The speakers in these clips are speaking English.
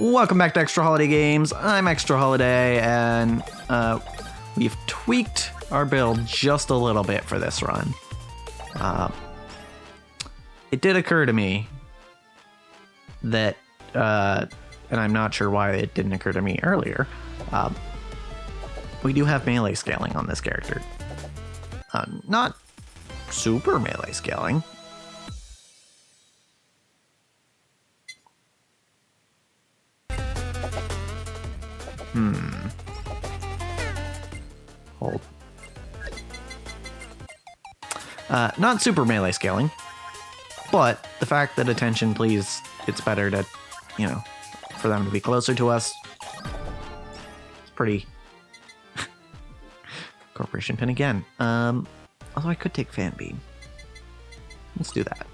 Welcome back to Extra Holiday Games. I'm Extra Holiday, and we've tweaked our build just a little bit for this run. It did occur to me that, and I'm not sure why it didn't occur to me earlier, we do have melee scaling on this character. Not super melee scaling. Hold. Not super melee scaling, but the fact that attention, please, it's better to, you know, for them to be closer to us. It's pretty. Corporation pin again. Although I could take fan beam. Let's do that.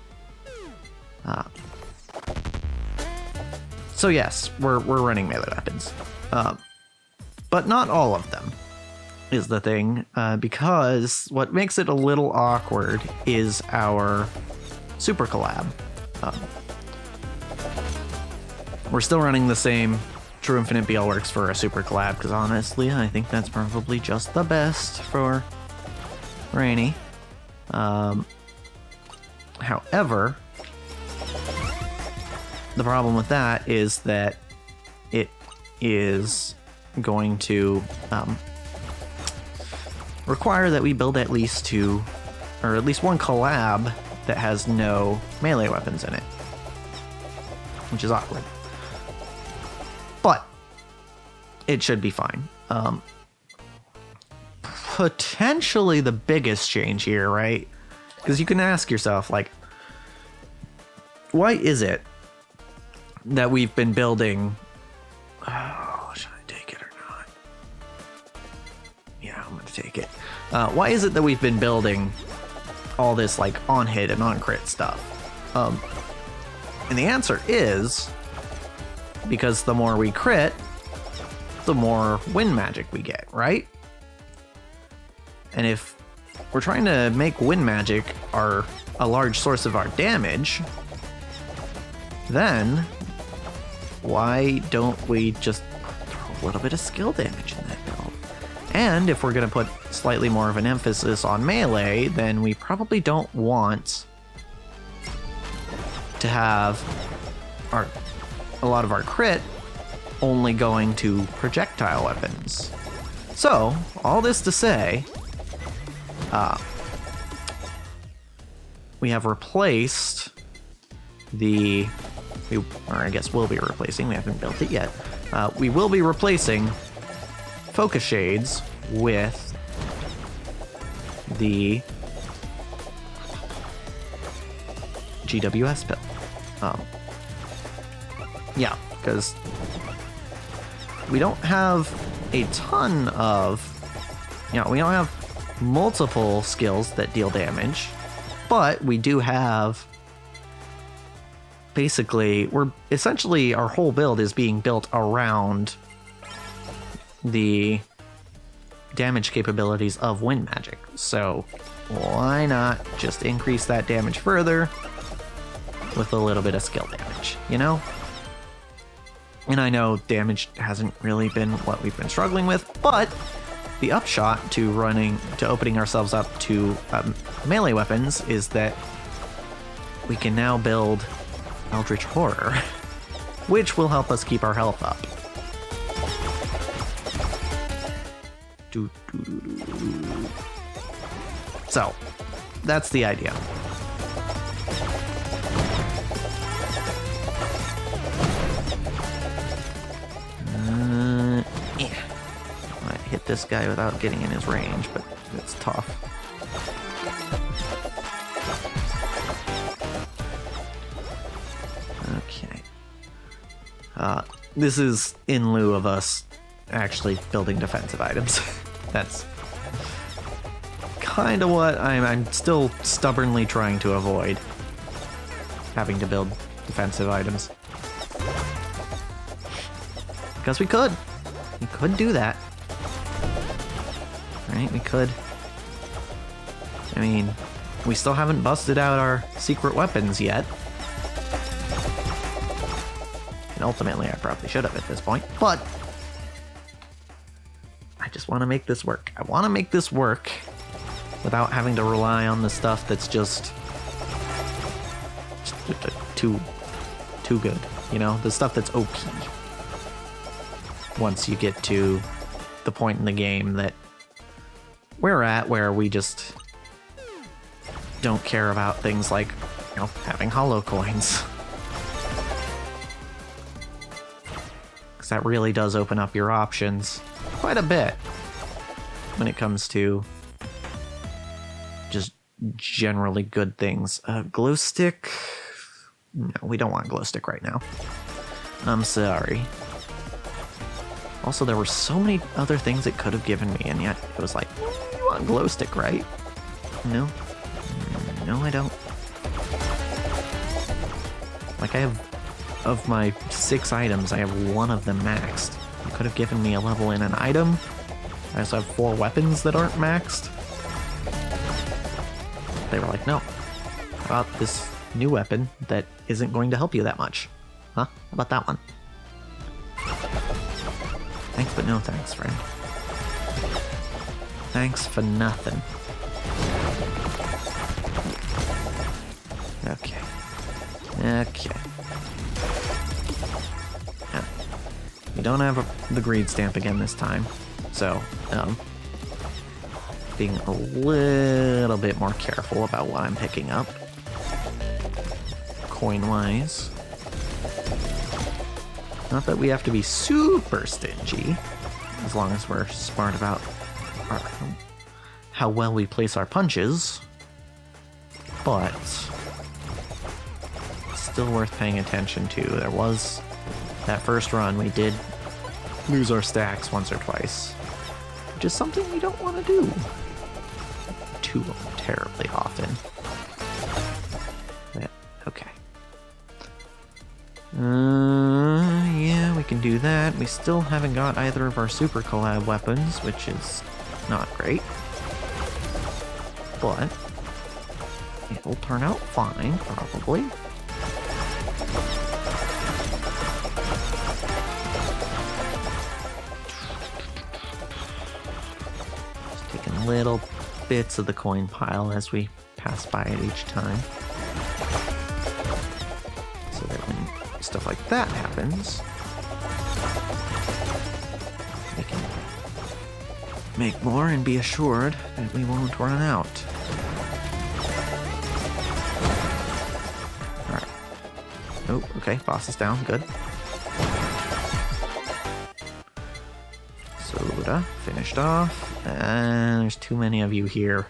So yes, we're running melee weapons. But not all of them is the thing, because what makes it a little awkward is our super collab. We're still running the same True Infinite BL works for a super collab, because honestly, I think that's probably just the best for Rainy. However, the problem with that is that it is going to require that we build at least two, or at least one collab that has no melee weapons in it, which is awkward. But it should be fine. Potentially the biggest change here, right? Because you can ask yourself, like, why is it that we've been building... Oh, should I take it or not? Yeah, I'm going to take it. Why is it that we've been building all this, like, on-hit and on-crit stuff? And the answer is because the more we crit, the more win magic we get, right? And if we're trying to make win magic a large source of our damage, then why don't we just throw a little bit of skill damage in that build? And if we're going to put slightly more of an emphasis on melee, then we probably don't want to have a lot of our crit only going to projectile weapons. So, all this to say, we have replaced or I guess we'll be replacing, we haven't built it yet. We will be replacing focus shades with the GWS build. Yeah, because we don't have a ton of, we don't have multiple skills that deal damage, but we do have, basically, essentially our whole build is being built around the damage capabilities of wind magic. So why not just increase that damage further with a little bit of skill damage, you know? And I know damage hasn't really been what we've been struggling with, but the upshot to opening ourselves up to melee weapons is that we can now build Eldritch Horror, which will help us keep our health up. So, that's the idea. Might hit this guy without getting in his range, but it's tough. Okay. This is in lieu of us actually building defensive items. That's kind of what I'm still stubbornly trying to avoid, having to build defensive items. Because we could do that. Right, we could. I mean, we still haven't busted out our secret weapons yet. And ultimately, I probably should have at this point, but I just want to make this work. I want to make this work without having to rely on the stuff that's just too good, you know? The stuff that's OP. Once you get to the point in the game that we're at, where we just don't care about things like, you know, having holo coins. Because that really does open up your options quite a bit when it comes to just generally good things. Glow stick? No, we don't want glow stick right now. I'm sorry. Also, there were so many other things it could have given me, and yet it was like, you want glow stick, right? No. No, I don't. Like, I have, of my 6 items, I have 1 of them maxed. You could have given me a level in an item. I also have 4 weapons that aren't maxed. They were like, no. How about this new weapon that isn't going to help you that much? Huh? How about that one? Thanks, but no thanks, friend. Thanks for nothing. Okay. Okay. Yeah. We don't have the greed stamp again this time, so, being a little bit more careful about what I'm picking up. Coin-wise. Not that we have to be super stingy, as long as we're smart about how well we place our punches, but still worth paying attention to. There was that first run, we did lose our stacks once or twice, which is something we don't want to do too terribly often. But, okay. Yeah, we can do that. We still haven't got either of our super collab weapons, which is not great. But it'll turn out fine, probably. Just taking little bits of the coin pile as we pass by it each time. So that when stuff like that happens, we can make more and be assured that we won't run out. Alright. Oh, okay, boss is down, good. Soda, finished off. And there's too many of you here.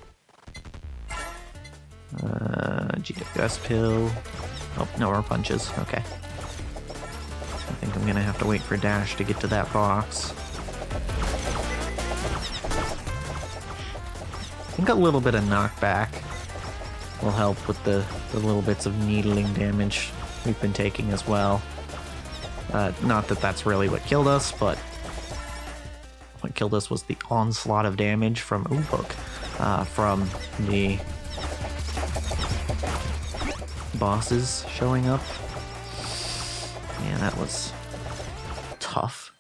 GWS pill. Oh, no more punches, okay. I think I'm gonna have to wait for Dash to get to that box. I think a little bit of knockback will help with the little bits of needling damage we've been taking as well. Not that that's really what killed us, but what killed us was the onslaught of damage from from the bosses showing up. Yeah, that was tough.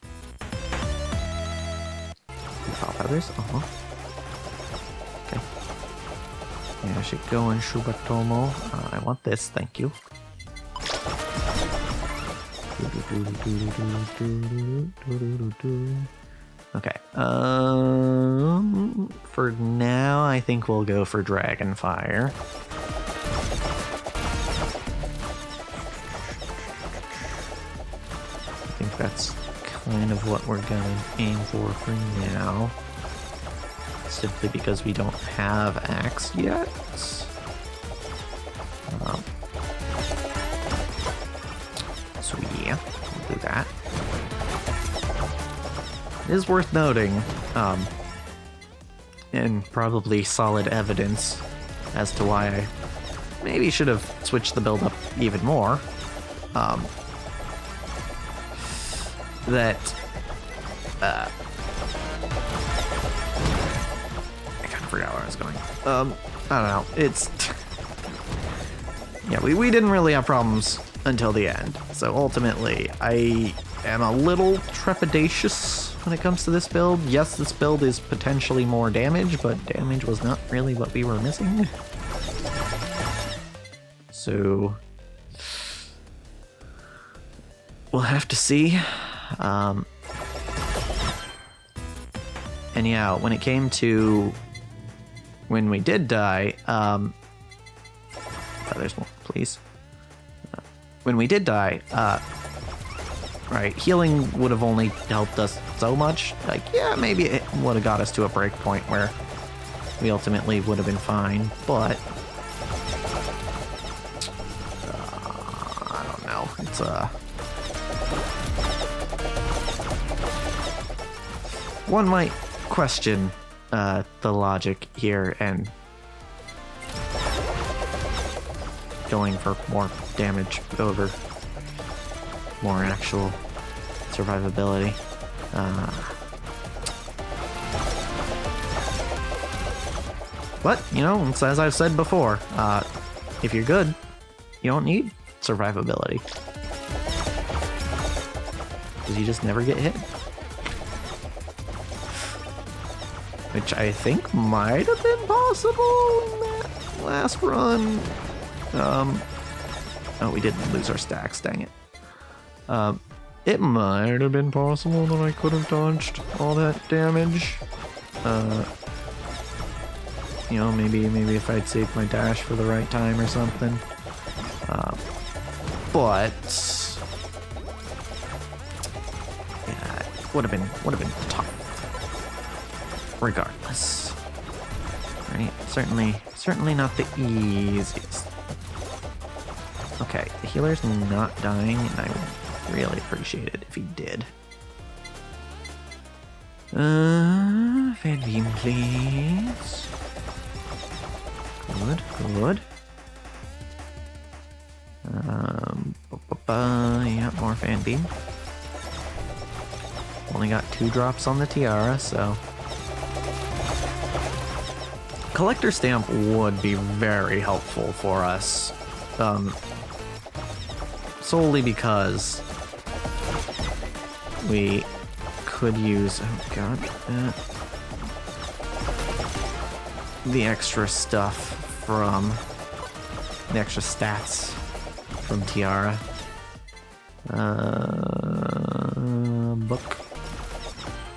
Top others? Okay. Yeah, I should go in Shubatomo. I want this, thank you. Okay. For now, I think we'll go for Dragonfire. I think that's kind of what we're gonna aim for now. Simply because we don't have Axe yet. So yeah, we'll do that. It is worth noting, and probably solid evidence as to why I maybe should have switched the build up even more, that I kind of forgot where I was going. I don't know, it's yeah, we didn't really have problems until the end. So ultimately, I am a little trepidatious when it comes to this build. Yes, this build is potentially more damage, but damage was not really what we were missing. So we'll have to see. And yeah, when it came to when we did die, there's one, please. When we did die, right, healing would have only helped us so much. Like, yeah, maybe it would have got us to a break point where we ultimately would have been fine, but I don't know. It's one might question the logic here and going for more damage over more actual survivability. But, you know, as I've said before, if you're good, you don't need survivability. Because you just never get hit. Which I think might have been possible in that last run. Oh, we didn't lose our stacks, dang it. It might have been possible that I could have dodged all that damage. You know, maybe if I'd saved my dash for the right time or something. But yeah, it would have been tough. Regardless. Right? Certainly not the easiest. Okay, the healer's not dying, and I would really appreciate it if he did. Fan beam, please. Good. Yeah, more fan beam. Only got 2 drops on the tiara, so collector stamp would be very helpful for us. Solely because we could use, oh god, the extra stuff from, the extra stats from Tiara. Book.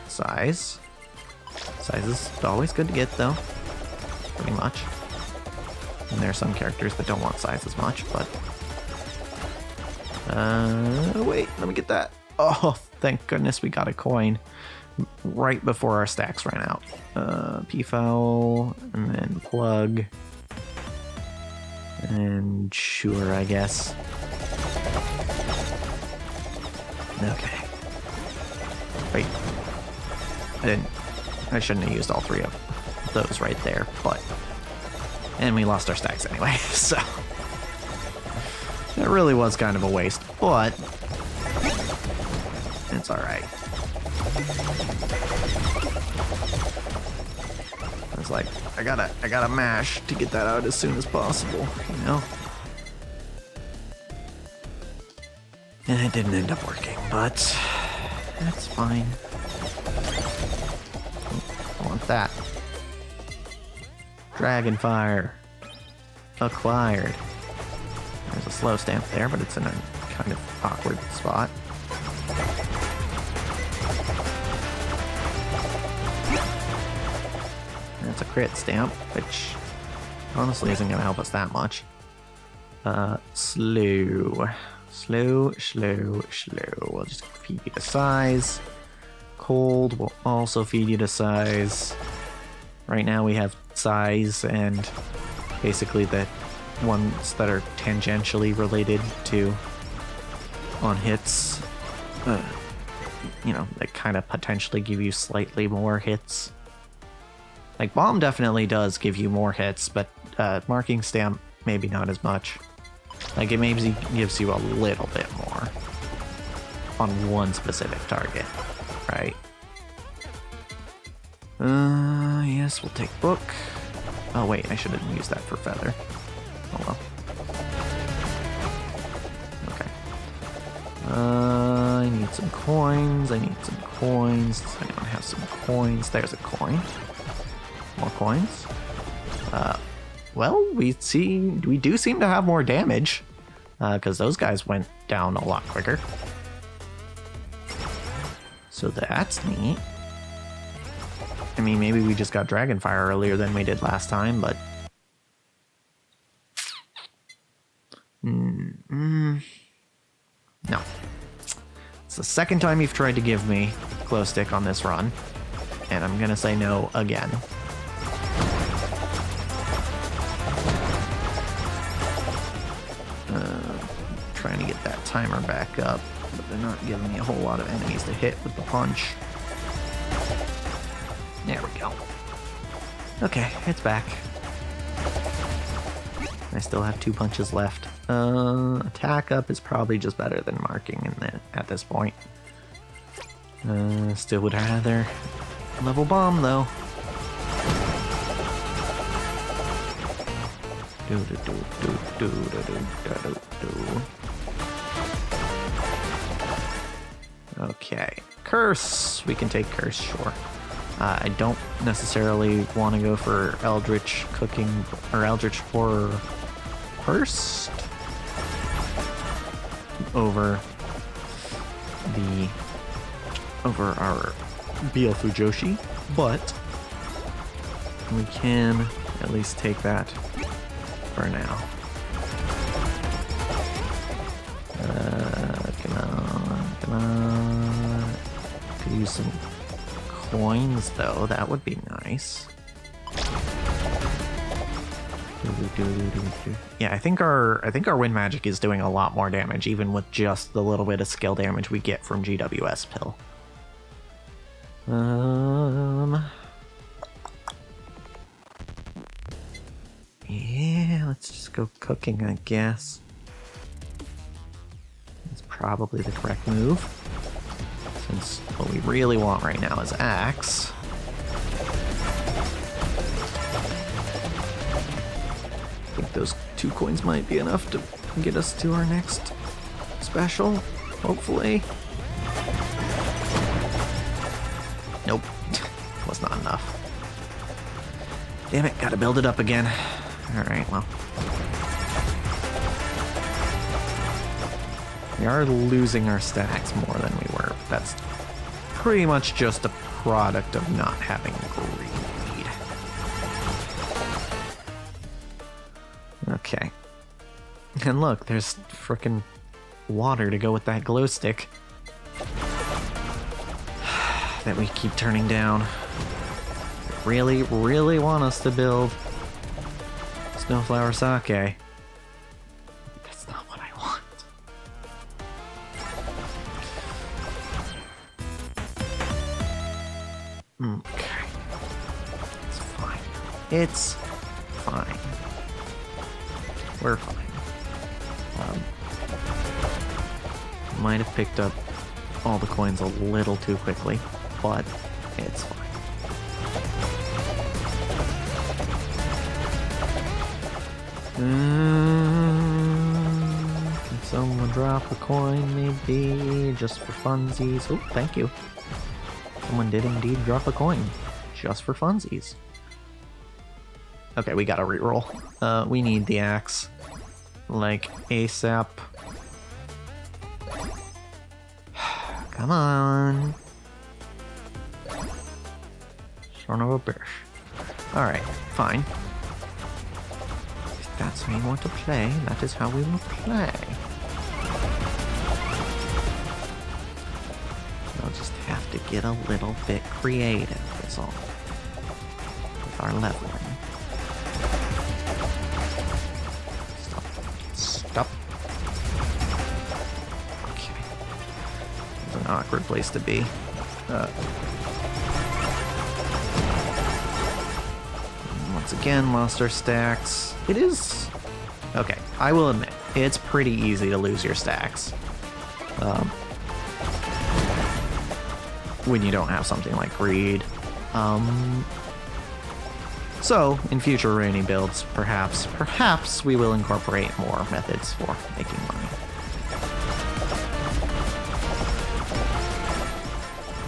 Size. Size is always good to get though, pretty much. And there are some characters that don't want size as much, but wait, let me get that. Oh, thank goodness we got a coin right before our stacks ran out. P-foul, and then plug, and sure, I guess. Okay. Wait. I shouldn't have used all 3 of those right there, but, and we lost our stacks anyway, so it really was kind of a waste, but it's alright. I was like, I gotta mash to get that out as soon as possible, you know? And it didn't end up working, but that's fine. I want that. Dragonfire. Acquired. There's a slow stamp there, but it's in a kind of awkward spot. That's a crit stamp, which honestly isn't going to help us that much. Slow. We'll just feed you to size. Cold will also feed you to size. Right now we have size and basically the ones that are tangentially related to on hits. You know, that kind of potentially give you slightly more hits. Like bomb definitely does give you more hits, but marking stamp maybe not as much. Like, it maybe gives you a little bit more on one specific target, right? Yes, we'll take book. Oh wait, I should have used that for feather. Oh well. Okay. I need some coins. I need some coins. Does anyone have some coins? There's a coin. More coins. Well, we do seem to have more damage, because those guys went down a lot quicker. So that's neat. I mean, maybe we just got Dragonfire earlier than we did last time, but... No. It's the second time you've tried to give me glow stick on this run, and I'm gonna say no again. Trying to get that timer back up, but they're not giving me a whole lot of enemies to hit with the punch. There we go. Okay, it's back. I still have 2 punches left. Attack up is probably just better than marking at this point. Still would rather level bomb though. Okay, curse. We can take curse, sure. I don't necessarily want to go for Eldritch Cooking or Eldritch Horror first over our Byafujoshi, but we can at least take that for now. Come on. Could use some coins though, that would be nice. Yeah, I think our wind magic is doing a lot more damage, even with just the little bit of skill damage we get from GWS pill. Yeah, let's just go cooking, I guess. That's probably the correct move, since what we really want right now is axe. I think those 2 coins might be enough to get us to our next special, hopefully. Nope, was not enough. Damn it, gotta build it up again. Alright, well. We are losing our stacks more than we were. That's pretty much just a product of not having greed. Okay. And look, there's frickin' water to go with that glow stick that we keep turning down. Really, really want us to build Snowflower Sake. That's not what I want. Okay. It's fine. It's fine. We're fine. Might have picked up all the coins a little too quickly, but it's fine. Can someone drop a coin, maybe? Just for funsies. Oh, thank you. Someone did indeed drop a coin. Just for funsies. Okay, we gotta reroll. We need the axe. Like, ASAP. Come on. Son of a bitch. Alright, fine. If that's how you want to play, that is how we will play. We'll just have to get a little bit creative, that's all. With our leveling. Stop. Okay. It's an awkward place to be. Once again, lost our stacks. It is... Okay, I will admit, it's pretty easy to lose your stacks. When you don't have something like greed. So, in future rainy builds, perhaps we will incorporate more methods for making money.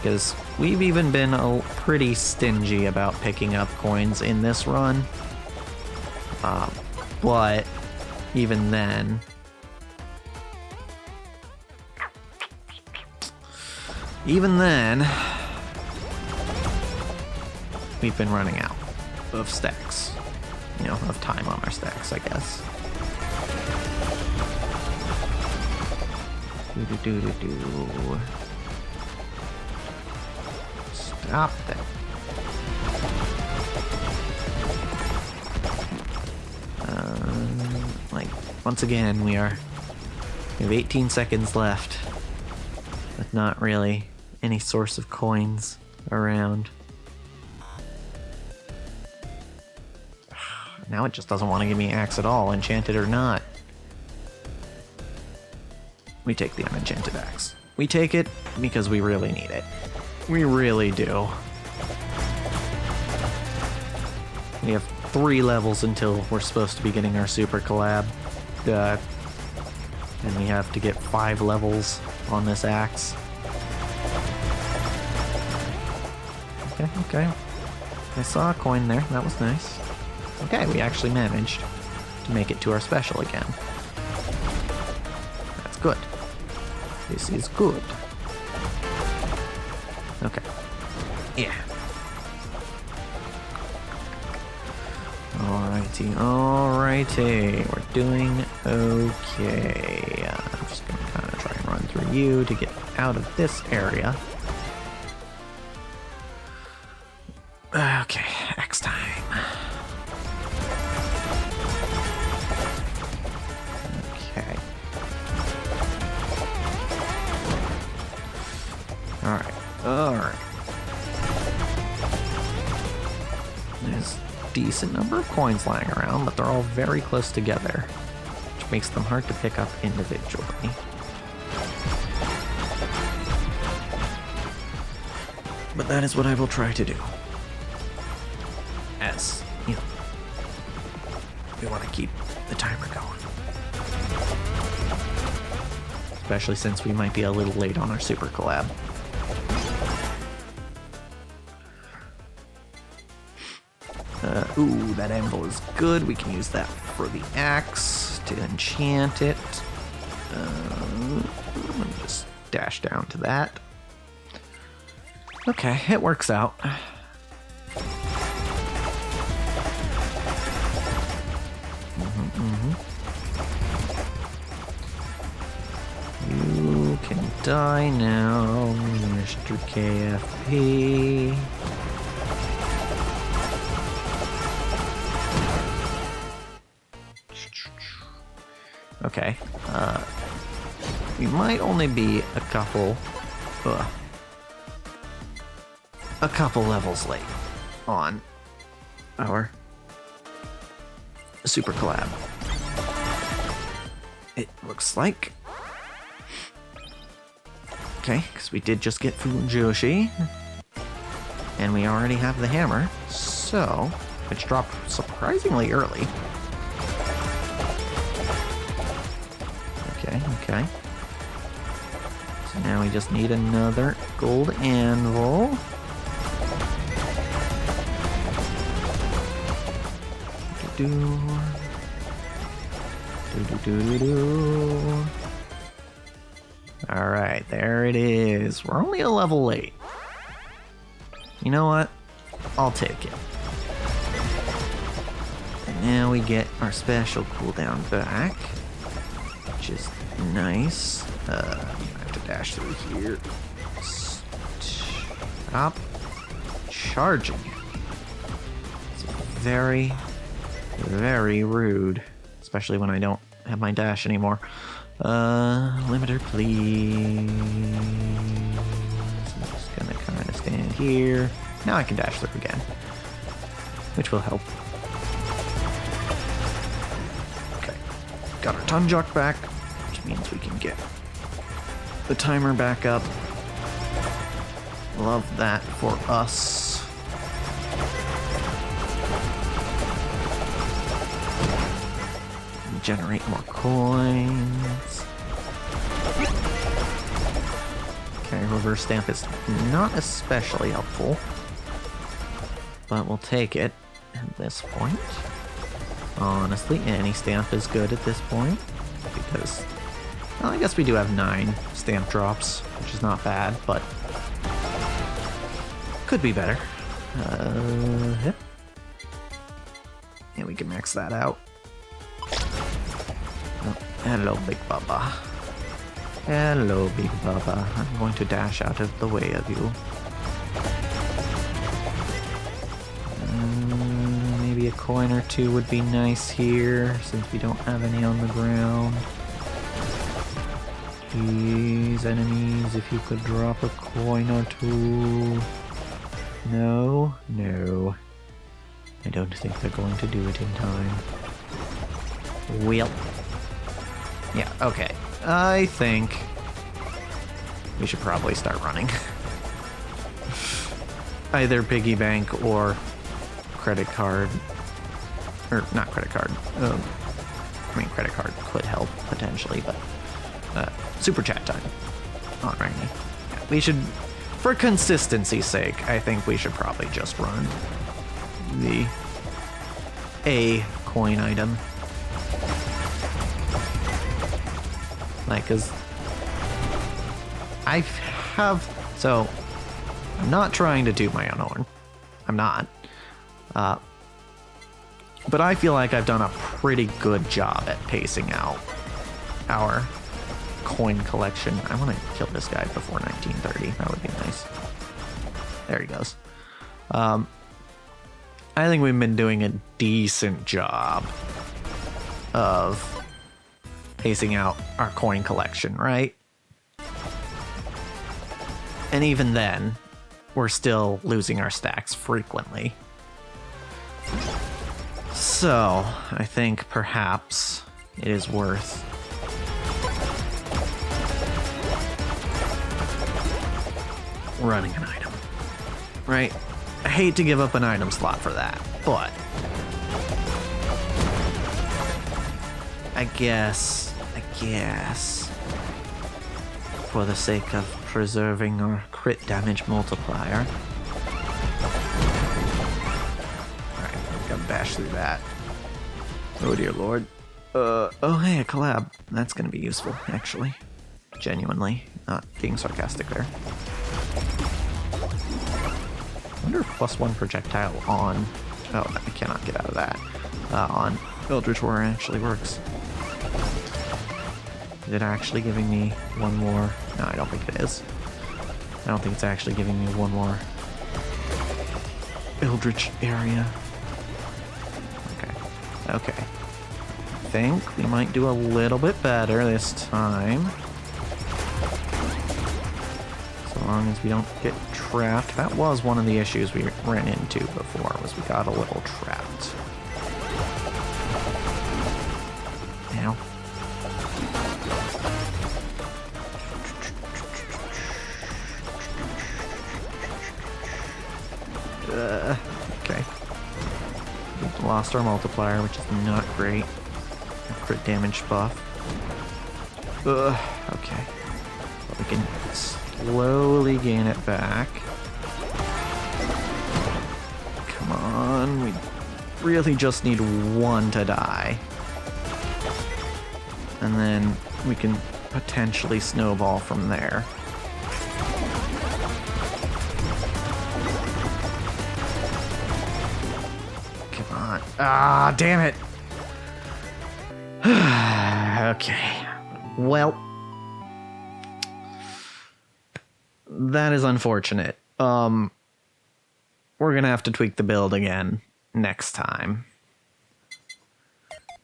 Because we've even been pretty stingy about picking up coins in this run. But even then, we've been running out of stacks. You know, of time on our stacks, I guess. Do-do-do-do-do. Stop that. Like, once again, we have 18 seconds left, with not really any source of coins around. Now it just doesn't want to give me axe at all, enchanted or not. We take the unenchanted axe. We take it because we really need it. We really do. We have 3 levels until we're supposed to be getting our super collab. And we have to get 5 levels on this axe. Okay. I saw a coin there. That was nice. Okay, we actually managed to make it to our special again. That's good. This is good. Okay. Yeah. Alrighty. We're doing okay. I'm just gonna kind of try and run through you to get out of this area. Okay, X time. Okay. Alright. There's a decent number of coins lying around, but they're all very close together, which makes them hard to pick up individually. But that is what I will try to do. As, you know, we want to keep the timer going. Especially since we might be a little late on our super collab. Ooh, that anvil is good. We can use that for the axe to enchant it. Let me just dash down to that. Okay, it works out. You can die now, Mr. KFP. Okay, we might only be a couple levels late on our super collab. It looks like. Okay, because we did just get Yoshi, and we already have the hammer, so which dropped surprisingly early. Okay. So now we just need another gold anvil. Alright, there it is. We're only a level late. You know what? I'll take it. And now we get our special cooldown back, which is nice. I have to dash through here. Stop charging. It's very, very rude. Especially when I don't have my dash anymore. Limiter, please. I'm just gonna kind of stand here. Now I can dash through again, which will help. Okay, got our Tunjock back, which means we can get the timer back up. Love that for us. Generate more coins. Okay, reverse stamp is not especially helpful, but we'll take it at this point. Honestly, any stamp is good at this point, because, well, I guess we do have 9 stamp drops, which is not bad, but could be better. Yep. Yeah, we can max that out. Oh, hello, Big Baba. Hello, Big Baba. I'm going to dash out of the way of you. Maybe a coin or two would be nice here, since we don't have any on the ground. Please, enemies, if you could drop a coin or two. No, no. I don't think they're going to do it in time. Well. Yeah, okay. I think we should probably start running. Either piggy bank or credit card. Or not credit card. I mean, credit card could help potentially, but super chat time on Rainy. Yeah, we should, for consistency's sake, I think we should probably just run the A coin item. Like, cause I have, so I'm not trying to toot my own horn. I'm not. But I feel like I've done a pretty good job at pacing out our coin collection. I want to kill this guy before 1930. That would be nice. There he goes. I think we've been doing a decent job of pacing out our coin collection, right? And even then, we're still losing our stacks frequently. So, I think perhaps it is worth running an item, right? I hate to give up an item slot for that, but I guess for the sake of preserving our crit damage multiplier. Alright, I'm gonna bash through that. Oh dear lord. Oh hey, a collab. That's gonna be useful, actually. Genuinely, not being sarcastic there. I wonder if +1 projectile on... Oh, I cannot get out of that. On Eldritch Horror actually works. Is it actually giving me one more? No, I don't think it is. I don't think it's actually giving me one more Eldritch area. Okay. Okay. I think we might do a little bit better this time. So long as we don't get trapped. That was one of the issues we ran into before, was we got a little trapped. Now. Okay. We've lost our multiplier, which is not great. Crit damage buff. Okay. But we can slowly gain it back. Come on. We really just need one to die. And then we can potentially snowball from there. Ah, damn it. Okay. Well, that is unfortunate. We're gonna have to tweak the build again next time.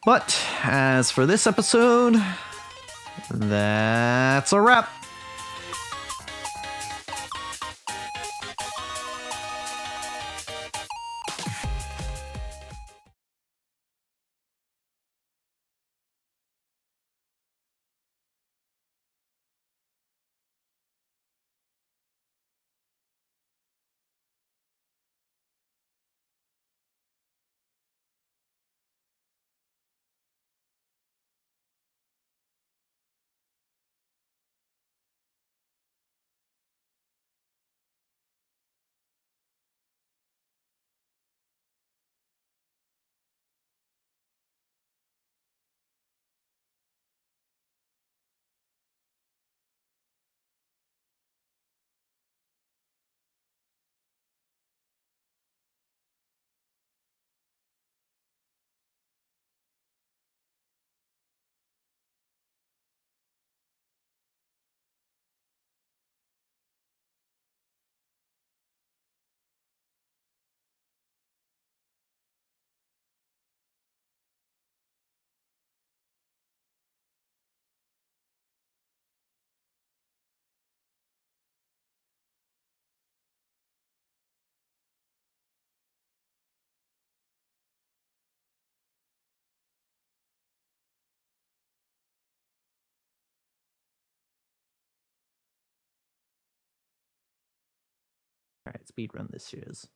But as for this episode, that's a wrap. Alright, speedrun this shiz.